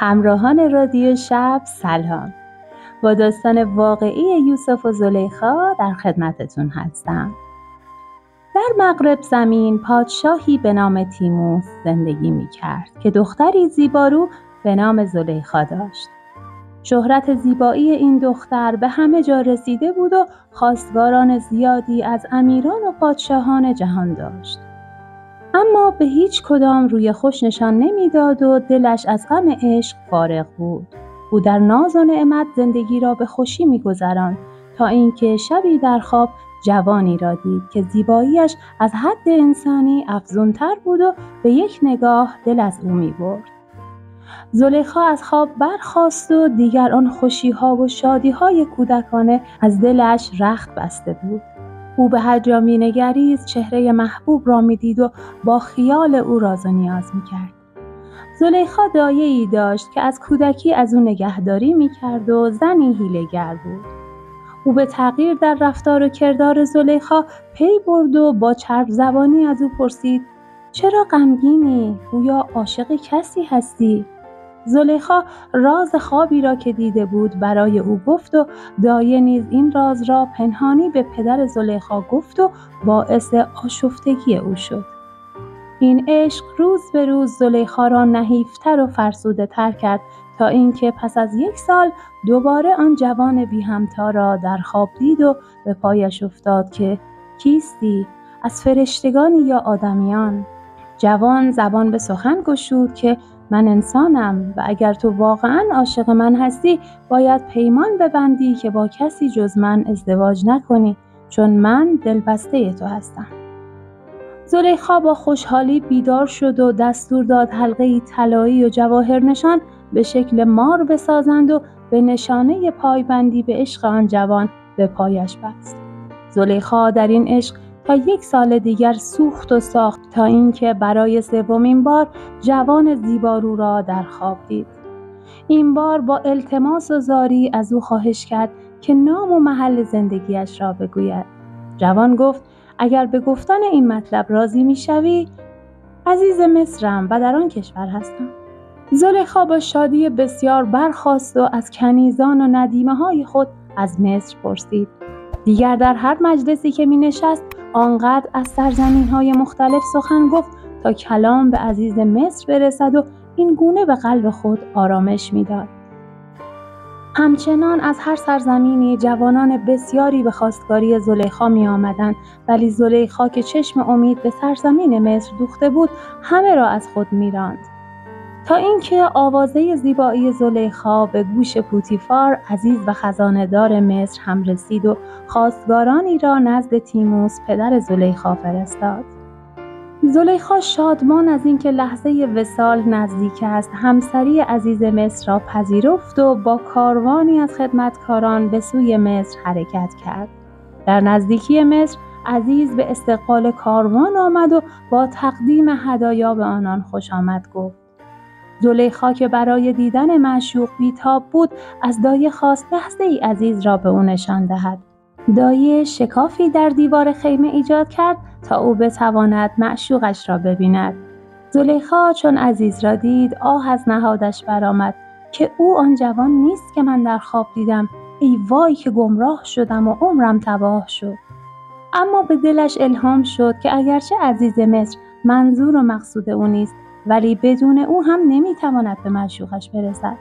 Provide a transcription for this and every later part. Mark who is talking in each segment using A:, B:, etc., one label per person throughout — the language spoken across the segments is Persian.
A: همراهان رادیو شب سلام. با داستان واقعی یوسف و زلیخا در خدمتتون هستم. در مغرب زمین پادشاهی به نام تیموس زندگی می کرد که دختری زیبارو به نام زلیخا داشت. شهرت زیبایی این دختر به همه جا رسیده بود و خواستگاران زیادی از امیران و پادشاهان جهان داشت. اما به هیچ کدام روی خوش نشان نمیداد و دلش از غم عشق فارغ بود. او در ناز و نعمت زندگی را به خوشی می‌گذراند تا اینکه شبی در خواب جوانی را دید که زیباییش از حد انسانی افزونتر بود و به یک نگاه دل از او می‌برد. زلیخا از خواب برخاست و دیگر آن خوشی‌ها و شادی‌های کودکانه از دلش رخت بسته بود. او به هر جا می‌نگریست چهره محبوب را می‌دید و با خیال او راز و نیاز می‌کرد. زلیخا دایه‌ای داشت که از کودکی از او نگهداری می‌کرد و زنی حیله‌گر بود. او به تغییر در رفتار و کردار زلیخا پی برد و با چرب زبانی از او پرسید: چرا غمگینی؟ گویا عاشق کسی هستی؟ زلیخا راز خوابی را که دیده بود برای او گفت و دایه نیز این راز را پنهانی به پدر زلیخا گفت و باعث آشفتگی او شد. این عشق روز به روز زلیخا را نحیفتر و فرسوده تر کرد تا اینکه پس از 1 سال دوباره آن جوان بی همتا را در خواب دید و به پایش افتاد که کیستی؟ از فرشتگانی یا آدمیان؟ جوان زبان به سخن گشود که من انسانم و اگر تو واقعاً عاشق من هستی باید پیمان ببندی که با کسی جز من ازدواج نکنی، چون من دلبسته تو هستم. زلیخا با خوشحالی بیدار شد و دستور داد حلقه‌ای طلایی و جواهر نشان به شکل مار بسازند و به نشانه پایبندی به عشق آن جوان به پایش بست. زلیخا در این عشق تا 1 سال دیگر سوخت و ساخت تا اینکه برای 3مین بار جوان زیبارو را در خواب دید. این بار با التماس و زاری از او خواهش کرد که نام و محل زندگیش را بگوید. جوان گفت اگر به گفتن این مطلب راضی می‌شوی، عزیز مصرم و در آن کشور هستم. زلیخا با شادی بسیار برخاست و از کنیزان و ندیمه‌های خود از مصر پرسید. دیگر در هر مجلسی که می‌نشست آنقدر از سرزمین‌های مختلف سخن گفت تا کلام به عزیز مصر برسد و این گونه به قلب خود آرامش می‌داد. همچنان از هر سرزمینی جوانان بسیاری به خواستگاری زلیخا می‌آمدند، ولی زلیخا که چشم امید به سرزمین مصر دوخته بود همه را از خود می‌راند. تا اینکه آوازه زیبایی زلیخا به گوش پوتیفار عزیز و خزانه‌دار مصر هم رسید و خواستگارانی را نزد تیموس پدر زلیخا فرستاد. زلیخا شادمان از اینکه لحظه وصال نزدیک است همسری عزیز مصر را پذیرفت و با کاروانی از خدمتکاران به سوی مصر حرکت کرد. در نزدیکی مصر عزیز به استقبال کاروان آمد و با تقدیم هدایا به آنان خوش آمد گفت. زلیخا که برای دیدن معشوق بیتاب بود از دایه خواست لحظه ای عزیز را به او نشان دهد. دایه شکافی در دیوار خیمه ایجاد کرد تا او بتواند معشوقش را ببیند. زلیخا چون عزیز را دید آه از نهادش برآمد که او آن جوان نیست که من در خواب دیدم. ای وای که گمراه شدم و عمرم تباه شد. اما به دلش الهام شد که اگرچه عزیز مصر منظور و مقصود او نیست ولی بدون او هم نمیتواند به معشوقش برسد.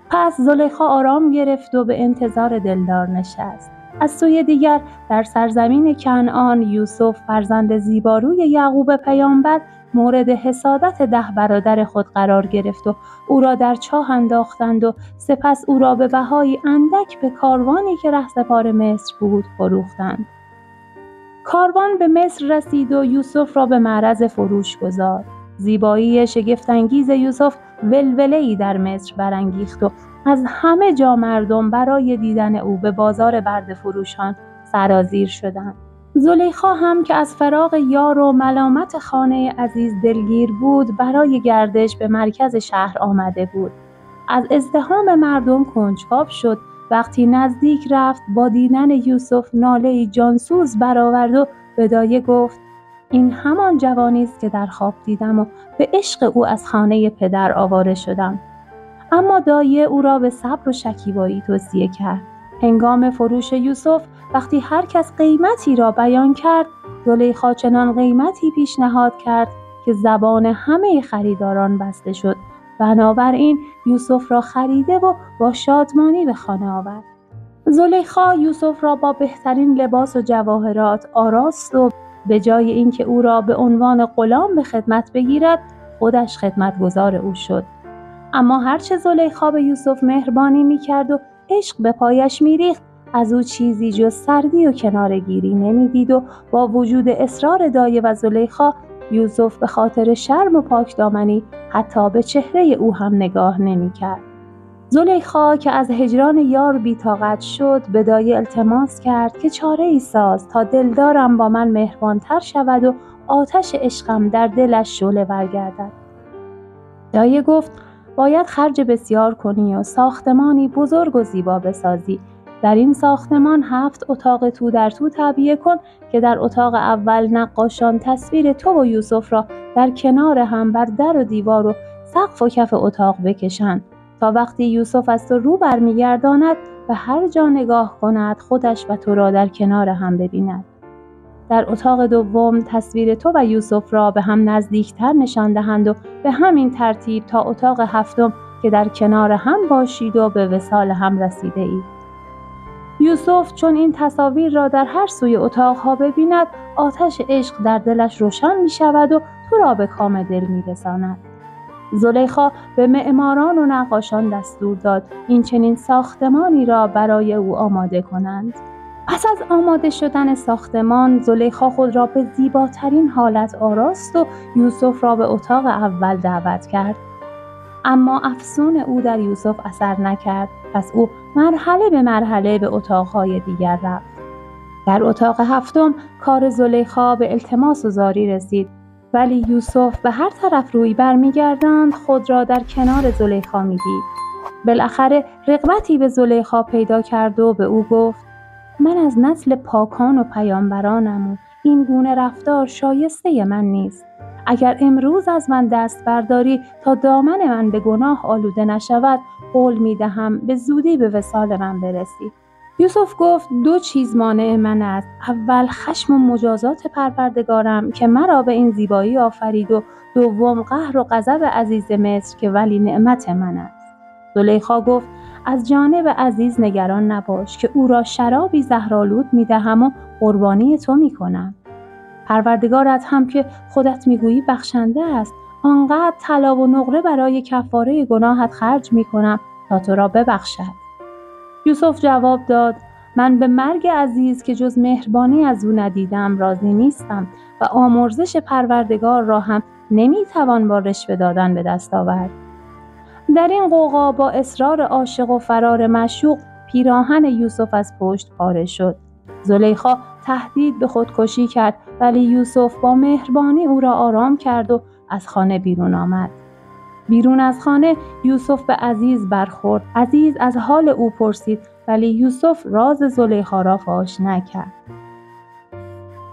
A: پس زلیخا آرام گرفت و به انتظار دلدار نشست. از سوی دیگر در سرزمین کنعان یوسف فرزند زیباروی یعقوب پیامبر مورد حسادت 10 برادر خود قرار گرفت و او را در چاه انداختند و سپس او را به بهایی اندک به کاروانی که رهسپار مصر بود فروختند. کاروان به مصر رسید و یوسف را به معرض فروش گذارد. زیبایی شگفت‌انگیز یوسف ولوله‌ای در مصر برانگیخت و از همه جا مردم برای دیدن او به بازار برده فروشان سرازیر شدند. زلیخا هم که از فراق یار و ملامت خانه عزیز دلگیر بود برای گردش به مرکز شهر آمده بود. از ازدحام مردم کنجکاو شد. وقتی نزدیک رفت با دیدن یوسف ناله‌ای جانسوز برآورد و به دایه گفت این همان جوانی است که در خواب دیدم و به عشق او از خانه پدر آواره شدم. اما دایه او را به صبر و شکیبایی توصیه کرد. هنگام فروش یوسف وقتی هر کس قیمتی را بیان کرد، زلیخا چنان قیمتی پیشنهاد کرد که زبان همه خریداران بسته شد. بنابراین یوسف را خریده و با شادمانی به خانه آورد. زلیخا یوسف را با بهترین لباس و جواهرات آراست و به جای اینکه او را به عنوان غلام به خدمت بگیرد، خودش خدمتگزار او شد. اما هرچه زلیخا به یوسف مهربانی می‌کرد و عشق به پایش می‌ریخت، از او چیزی جز سردی و کناره‌گیری نمی‌دید و با وجود اصرار دایه و زلیخا، یوسف به خاطر شرم و پاکدامنی حتی به چهره او هم نگاه نمی‌کرد. زلیخا که از هجران یار بی‌طاقت شد، به دایه التماس کرد که چاره‌ای ساز تا دلدارم با من مهربان‌تر شود و آتش عشقم در دلش شعله‌ور گردد. دایه گفت باید خرج بسیار کنی و ساختمانی بزرگ و زیبا بسازی. در این ساختمان 7 اتاق تو در تو تعبیه کن که در اتاق اول نقاشان تصویر تو و یوسف را در کنار هم بر در و دیوار و سقف و کف اتاق بکشند تا وقتی یوسف از تو رو برمیگرداند و هر جا نگاه کند خودش و تو را در کنار هم ببیند. در اتاق دوم تصویر تو و یوسف را به هم نزدیکتر نشان دهند و به همین ترتیب تا اتاق 7 که در کنار هم باشید و به وصال هم رسیده اید. یوسف چون این تصاویر را در هر سوی اتاقها ببیند، آتش عشق در دلش روشن می شود و تو را به کام دل می رساند. زلیخا به معماران و نقاشان دستور داد این چنین ساختمانی را برای او آماده کنند. پس از آماده شدن ساختمان، زلیخا خود را به زیباترین حالت آراست و یوسف را به اتاق اول دعوت کرد. اما افسون او در یوسف اثر نکرد. پس او مرحله به مرحله به اتاقهای دیگر رفت. در اتاق 7 کار زلیخا به التماس و زاری رسید، ولی یوسف به هر طرف روی برمیگرداند خود را در کنار زلیخا میدید. بالاخره رغبتی به زلیخا پیدا کرد و به او گفت من از نسل پاکان و پیامبرانم و این گونه رفتار شایسته من نیست. اگر امروز از من دست برداری تا دامن من به گناه آلوده نشود، قول می‌دهم به زودی به وصال من برسی. یوسف گفت 2 چیز مانع من است. اول خشم و مجازات پروردگارم که مرا به این زیبایی آفرید و دوم قهر و غضب عزیز مصر که ولی نعمت من است. زلیخا گفت از جانب عزیز نگران نباش که او را شرابی زهرآلود می‌دهم و قربانی تو می‌کنم. پروردگارت هم که خودت میگویی بخشنده است، آنقدر طلا و نقره برای کفاره گناهت خرج میکنم تا تو را ببخشد. یوسف جواب داد من به مرگ عزیز که جز مهربانی از او ندیدم راضی نیستم و آمرزش پروردگار را هم نمیتوان با رشوه دادن به دست آورد. در این غوغا با اصرار عاشق و فرار معشوق پیراهن یوسف از پشت پاره شد. زلیخا تهدید به خودکشی کرد، ولی یوسف با مهربانی او را آرام کرد و از خانه بیرون آمد. بیرون از خانه یوسف به عزیز برخورد. عزیز از حال او پرسید، ولی یوسف راز زلیخا را فاش نکرد.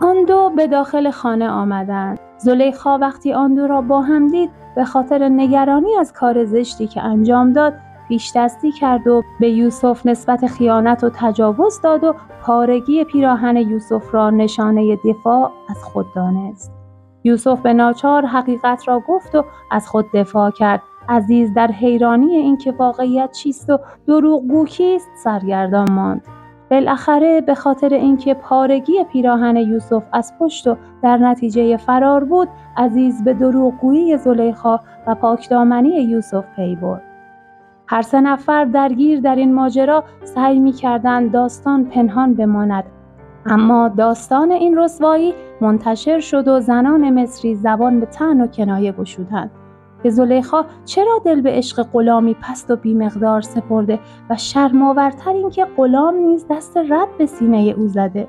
A: آن دو به داخل خانه آمدند. زلیخا وقتی آن دو را با هم دید، به خاطر نگرانی از کار زشتی که انجام داد پیش‌دستی کرد و به یوسف نسبت خیانت و تجاوز داد و پارگی پیراهن یوسف را نشانه دفاع از خود دانست. یوسف به ناچار حقیقت را گفت و از خود دفاع کرد. عزیز در حیرانی اینکه واقعیت چیست و دروغگو کیست سرگردان ماند. بالاخره به خاطر اینکه پارگی پیراهن یوسف از پشت و در نتیجه فرار بود، عزیز به دروغگویی زلیخا و پاکدامنی یوسف پی برد. هر 3 نفر درگیر در این ماجرا سعی می‌کردند داستان پنهان بماند، اما داستان این رسوایی منتشر شد و زنان مصری زبان به طعن و کنایه گشودند که زلیخا چرا دل به عشق غلامی پست و بی‌مقدار سپرده و شرم‌آورتر این که غلام نیز دست رد به سینه او زده.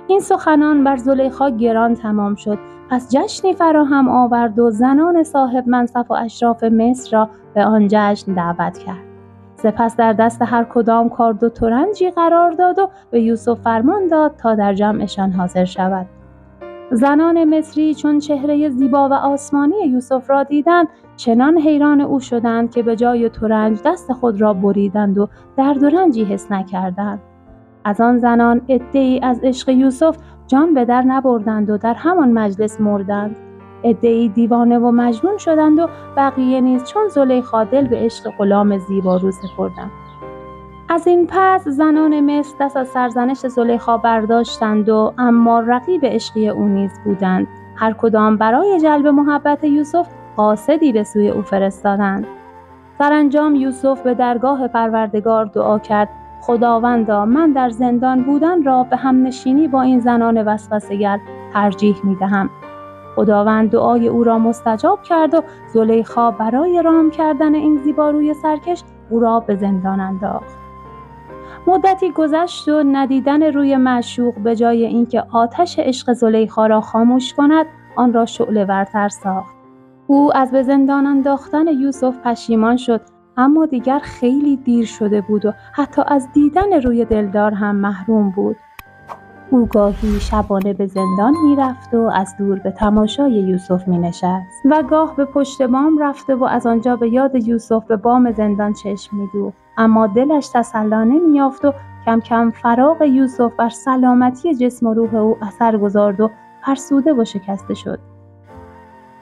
A: این سخنان بر زلیخا گران تمام شد. پس جشنی فراهم آورد و زنان صاحب منصب و اشراف مصر را به آن جشن دعوت کرد. سپس در دست هر کدام کارد و ترنجی قرار داد و به یوسف فرمان داد تا در جمعشان حاضر شود. زنان مصری چون چهره زیبا و آسمانی یوسف را دیدند، چنان حیران او شدند که به جای ترنج دست خود را بریدند و درد و رنجی حس نکردند. از آن زنان عده‌ای از عشق یوسف جان به در نبردند و در همان مجلس مردند. عده‌ای دیوانه و مجنون شدند و بقیه نیز چون زلیخا دل به عشق غلام زیبارو سپردند. از این پس زنان مصر دست از سرزنش زلیخا برداشتند و اما رقیب عشقی او نیز بودند. هر کدام برای جلب محبت یوسف قاصدی به سوی او فرستادند. سرانجام یوسف به درگاه پروردگار دعا کرد: خداوندا، من در زندان بودن را به همنشینی با این زنان وسوسه‌گر ترجیح می‌دهم. خداوند دعای او را مستجاب کرد و زلیخا برای رام کردن این زیباروی سرکش او را به زندان انداخت. مدتی گذشت و ندیدن روی معشوق به جای اینکه آتش عشق زلیخا را خاموش کند، آن را شعله‌ورتر ساخت. او از به زندان انداختن یوسف پشیمان شد، اما دیگر خیلی دیر شده بود و حتی از دیدن روی دلدار هم محروم بود. او گاهی شبانه به زندان می رفت و از دور به تماشای یوسف می نشست و گاه به پشت بام رفته و از آنجا به یاد یوسف به بام زندان چشم می دوخت، اما دلش تسلا نمی یافت و کم کم فراق یوسف بر سلامتی جسم و روح او اثر گذارد و فرسوده و شکسته شد.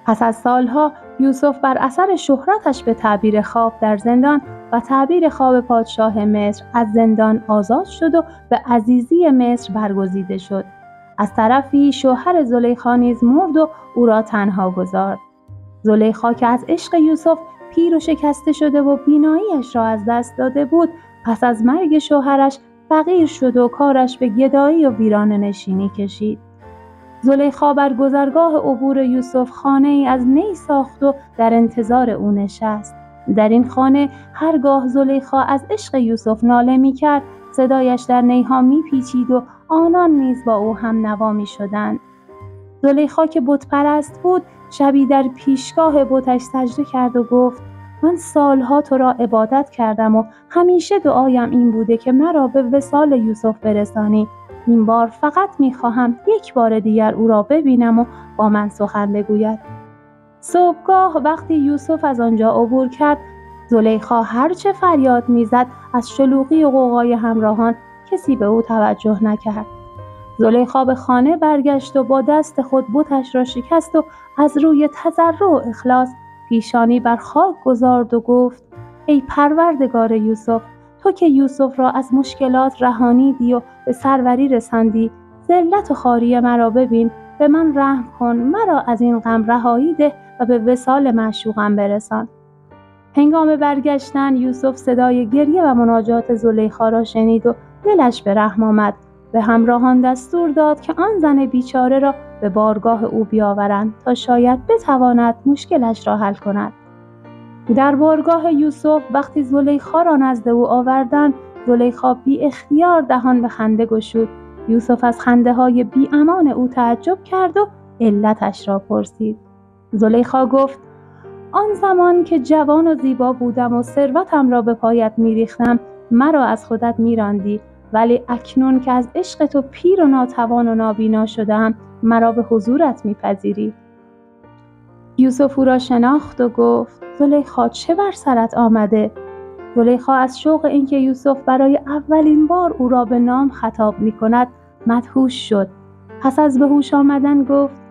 A: پس از سالها یوسف بر اثر شهرتش به تعبیر خواب در زندان و تعبیر خواب پادشاه مصر از زندان آزاد شد و به عزیزی مصر برگزیده شد. از طرفی شوهر زلیخا نیز مرد و او را تنها گذارد. زلیخا که از عشق یوسف پیر و شکسته شده و بیناییش را از دست داده بود، پس از مرگ شوهرش فقیر شد و کارش به گدایی و ویرانه نشینی کشید. زلیخا بر گذرگاه عبور یوسف خانه‌ای از نی ساخت و در انتظار او نشست. در این خانه هرگاه زلیخا از عشق یوسف ناله می‌کرد، صدایش در نیها می‌پیچید و آنان نیز با او هم نوا می‌شدند. زلیخا که بت پرست بود، شبی در پیشگاه بتش سجده کرد و گفت: من سالها تو را عبادت کردم و همیشه دعایم این بوده که مرا به وصال یوسف برسانی. این بار فقط می‌خواهم یک بار دیگر او را ببینم و با من سخن بگوید. صبحگاه وقتی یوسف از آنجا عبور کرد، زلیخا هرچه فریاد می‌زد از شلوغی و غوغای همراهان کسی به او توجه نکرد. زلیخا به خانه برگشت و با دست خود بتش را شکست و از روی تضرع و اخلاص پیشانی بر خاک گذارد و گفت: ای پروردگار یوسف، تو که یوسف را از مشکلات رهانیدی و به سروری رساندی، ذلت و خواری مرا ببین، به من رحم کن، مرا از این غم رهایی ده و به وصال معشوقم برسان. هنگام برگشتن یوسف صدای گریه و مناجات زلیخا را شنید و دلش به رحم آمد. به همراهان دستور داد که آن زن بیچاره را به بارگاه او بیاورند تا شاید بتواند مشکلش را حل کند. در بارگاه یوسف وقتی زلیخا را نزد او آوردند، زلیخا بی اختیار دهان به خنده گشود. یوسف از خنده‌های بی امان او تعجب کرد و علتش را پرسید. زلیخا گفت: آن زمان که جوان و زیبا بودم و ثروتم را به پایت می‌ریختم، مرا از خودت می‌راندی، ولی اکنون که از عشق تو پیر و ناتوان و نابینا شدم، مرا به حضورت می‌پذیری. یوسف او را شناخت و گفت: زلیخا، چه بر سرت آمده؟ زلیخا از شوق اینکه یوسف برای اولین بار او را به نام خطاب می‌کند مدهوش شد. پس از به هوش آمدن گفت: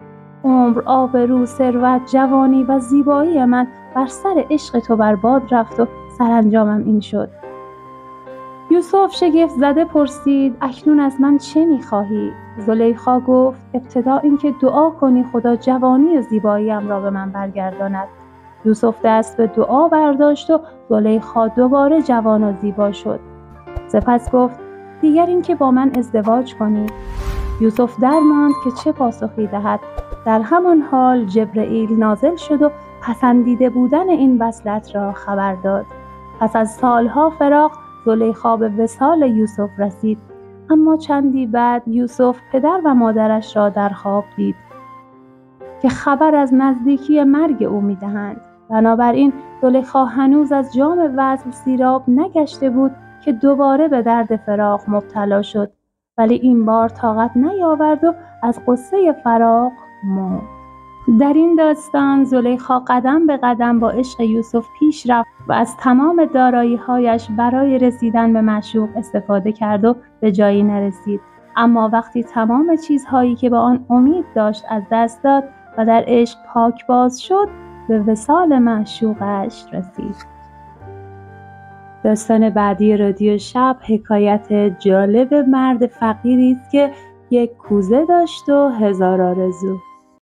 A: عمر، آبرو، ثروت، جوانی و زیبایی من بر سر عشق تو برباد رفت و سرانجامم این شد. یوسف شگفت زده پرسید: اکنون از من چه می‌خواهی؟ زلیخا گفت: ابتدا اینکه دعا کنی خدا جوانی و زیباییم را به من برگرداند. یوسف دست به دعا برداشت و زلیخا دوباره جوان و زیبا شد. سپس گفت: دیگر اینکه با من ازدواج کنی. یوسف درماند که چه پاسخی دهد. در همان حال جبرئیل نازل شد و پسندیده بودن این وصلت را خبر داد. پس از سالها فراق زلیخا به وصال یوسف رسید، اما چندی بعد یوسف پدر و مادرش را در خواب دید که خبر از نزدیکی مرگ او می‌دهند. بنابراین زلیخا هنوز از جام وصل سیراب نگشته بود که دوباره به درد فراق مبتلا شد، ولی این بار طاقت نیاورد و از غصه فراق مرد. در این داستان زلیخا قدم به قدم با عشق یوسف پیش رفت و از تمام دارایی‌هایش برای رسیدن به معشوق استفاده کرد و به جایی نرسید. اما وقتی تمام چیزهایی که به آن امید داشت از دست داد و در عشق پاکباز شد، به وصال معشوقش رسید. داستان بعدی رادیو شب حکایت جالب مرد فقیری است که یک کوزه داشت و 1000 آرزو.